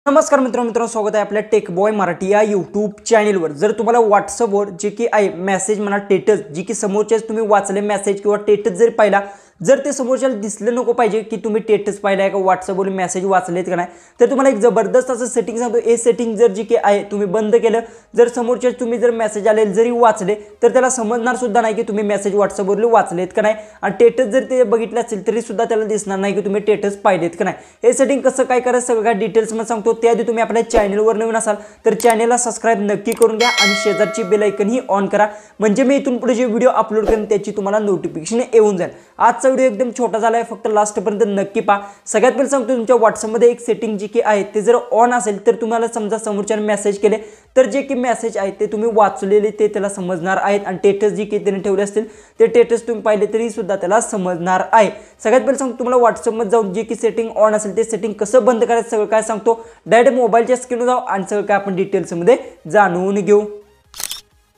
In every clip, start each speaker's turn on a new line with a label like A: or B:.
A: नमस्कार मित्रांनो, स्वागत आहे आपल्या टेक बॉय मराठी या यूट्यूब चॅनलवर। जर तुम्हाला व्हॉट्सअपवर जे की आहे मेसेज म्हणा स्टेटस जी की समोरच्याच तुम्ही वाचले मेसेज किंवा स्टेटस जर पाहिला, जर ते समोरच्याला दिसलं नको पाहिजे की तुम्ही स्टेटस पाहिलाय का व्हॉट्सअपवर मेसेज वाचलेत का नाही, तर तुम्हाला एक जबरदस्त असं सेटिंग सांगतो। हे सेटिंग जर जी की आहे तुम्ही बंद केलं, जर समोरच्या तुम्ही जर मेसेज आले जरी वाचले तर त्याला समजणार सुद्धा नाही की तुम्ही मेसेज व्हॉट्सअपवर वाचलेत का नाही, आणि स्टेटस जर ते बघितलं असेल तरी सुद्धा त्याला दिसणार नाही की तुम्ही स्टेटस पाहिलेत का नाही। हे सेटिंग कसं काय करायचं सगळं डिटेल्स मध्ये सांगतो। त्याआधी तुम्ही आपल्या चॅनलवर नवीन असाल तर चॅनलला सबस्क्राइब नक्की करून घ्या आणि शेजारची बेल आयकन ही ऑन करा, म्हणजे मी इथून पुढे जे व्हिडिओ अपलोड करेन त्याची तुम्हाला नोटिफिकेशन येऊन जाईल। आजचा व्हिडिओ एकदम छोटा झाला आहे, फक्त लास्ट पर्यंत नक्की पहा। सगळ्यात पहिले सांगतो तुमच्या व्हॉट्सअप मध्ये एक सेटिंग जी की आहे ते जर ऑन असेल तर तुम्हाला समजा समोरच्याने मेसेज केले तर जे की मेसेज आहे ते तुम्ही वाचलेले ते त्याला समजणार आहेत, आणि स्टेटस जी की त्याने ठेवले असतील ते स्टेटस तुम्ही पाहिले तरी सुद्धा त्याला समजणार आहे। सगळ्यात पहिले सांगतो तुम्हाला व्हॉट्सअप मध्ये जाऊन जे की सेटिंग ऑन असेल ते सेटिंग कसं बंद करायचं सगळं काय सांगतो। डायरेक्ट मोबाईलच्या स्क्रीनवर जाऊ आणि सगळं काय आपण डिटेल्स मध्ये जाणून घेऊ।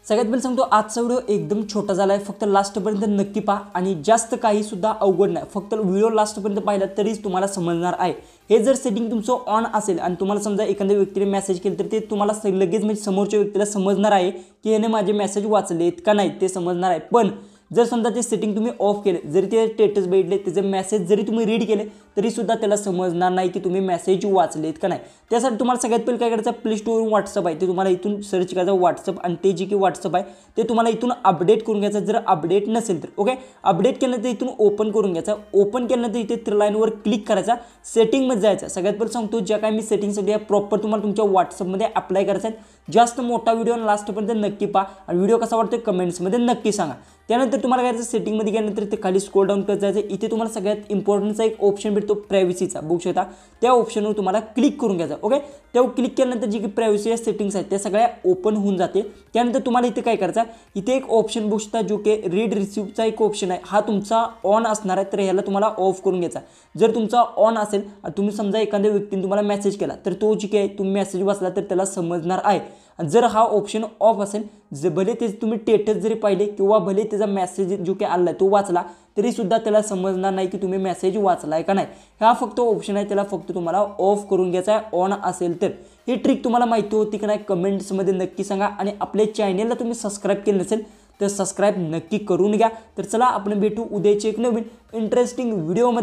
A: सगळ्यात पहिले सांगतो आजचा व्हिडिओ एकदम छोटा झाला आहे, फक्त लास्टपर्यंत नक्की पहा आणि जास्त काही सुद्धा अवघड नाही, फक्त व्हिडिओ लास्टपर्यंत पाहिला तरीच तुम्हाला समजणार आहे। हे जर सेटिंग तुमचं ऑन असेल आणि तुम्हाला समजा एखाद्या व्यक्तीने मेसेज केले तर ते तुम्हाला लगेच म्हणजे समोरच्या व्यक्तीला समजणार आहे की याने माझे मेसेज वाचलेत का नाही ते समजणार आहे। पण जर समजा ते सेटिंग तुम्ही ऑफ केले, जरी ते स्टेटस बघितले त्याचे मेसेज जरी तुम्ही रीड केले तरी सुद्धा त्याला समजणार नाही की तुम्ही मेसेज वाचलेत का नाही। त्यासाठी तुम्हाला सगळ्यात पहिले काय करायचं, प्ले स्टोरवरून व्हॉट्सअप आहे ते तुम्हाला इथून सर्च करायचं व्हॉट्सअप, आणि ते जे की व्हॉट्सअप आहे ते तुम्हाला इथून अपडेट करून घ्यायचं। जर अपडेट नसेल तर ओके, अपडेट केलं तर इथून ओपन करून घ्यायचं। ओपन केलं तर इथे थ्री लाईनवर क्लिक करायचा, सेटिंगमध्ये जायचं। सगळ्यात पहिले सांगतो ज्या काय मी सेटिंगसाठी प्रॉपर तुम्हाला तुमच्या व्हॉट्सअपमध्ये अप्लाय करायचं आहे। जास्त मोठा व्हिडिओ लास्टपर्यंत नक्की पहा आणि व्हिडिओ कसा वाटतो कमेंट्समध्ये नक्की सांगा। त्यानंतर तुम्हाला काय करायचं, सेटिंगमध्ये गेल्यानंतर ते खाली स्क्रोल डाऊन करत जायचं। इथे तुम्हाला सगळ्यात इम्पॉर्टंटचा एक ऑप्शन भेटतो प्रायव्हसीचा, बघू शकता त्या ऑप्शनवर तुम्हाला क्लिक करून घ्यायचं ओके। त्यावर क्लिक केल्यानंतर जी की प्रायव्हसी सेटिंग्स आहेत त्या सगळ्या ओपन होऊन जाते। त्यानंतर तुम्हाला इथे काय करायचं, इथे एक ऑप्शन बघू शकता जो की रीड रिसिव्हचा एक ऑप्शन आहे, हा तुमचा ऑन असणार आहे तर ह्याला तुम्हाला ऑफ करून घ्यायचा। जर तुमचा ऑन असेल, तुम्ही समजा एखाद्या व्यक्तीने तुम्हाला मेसेज केला तर तो जी काय तुम्ही मेसेज वाचला तर त्याला समजणार आहे। जर हा ऑप्शन ऑफ असेल, भले ते तुम्ही स्टेटस जरी पाहिले किंवा भले त्याचा मेसेज जो काही आला तो वाचला तरी सुद्धा त्याला समजणार नाही की तुम्ही मेसेज वाचलाय का नाही। हा फक्त ऑप्शन आहे, त्याला फक्त तुम्हाला ऑफ करून घ्यायचा आहे ऑन असेल तर। ही ट्रिक तुम्हाला माहिती होती की नाही कमेंट्समध्ये नक्की सांगा, आणि आपल्या चॅनलला तुम्ही सबस्क्राईब केलं नसेल तर सबस्क्राईब नक्की करून घ्या। तर चला आपण भेटू उद्याचे एक नवीन इंटरेस्टिंग व्हिडिओमध्ये।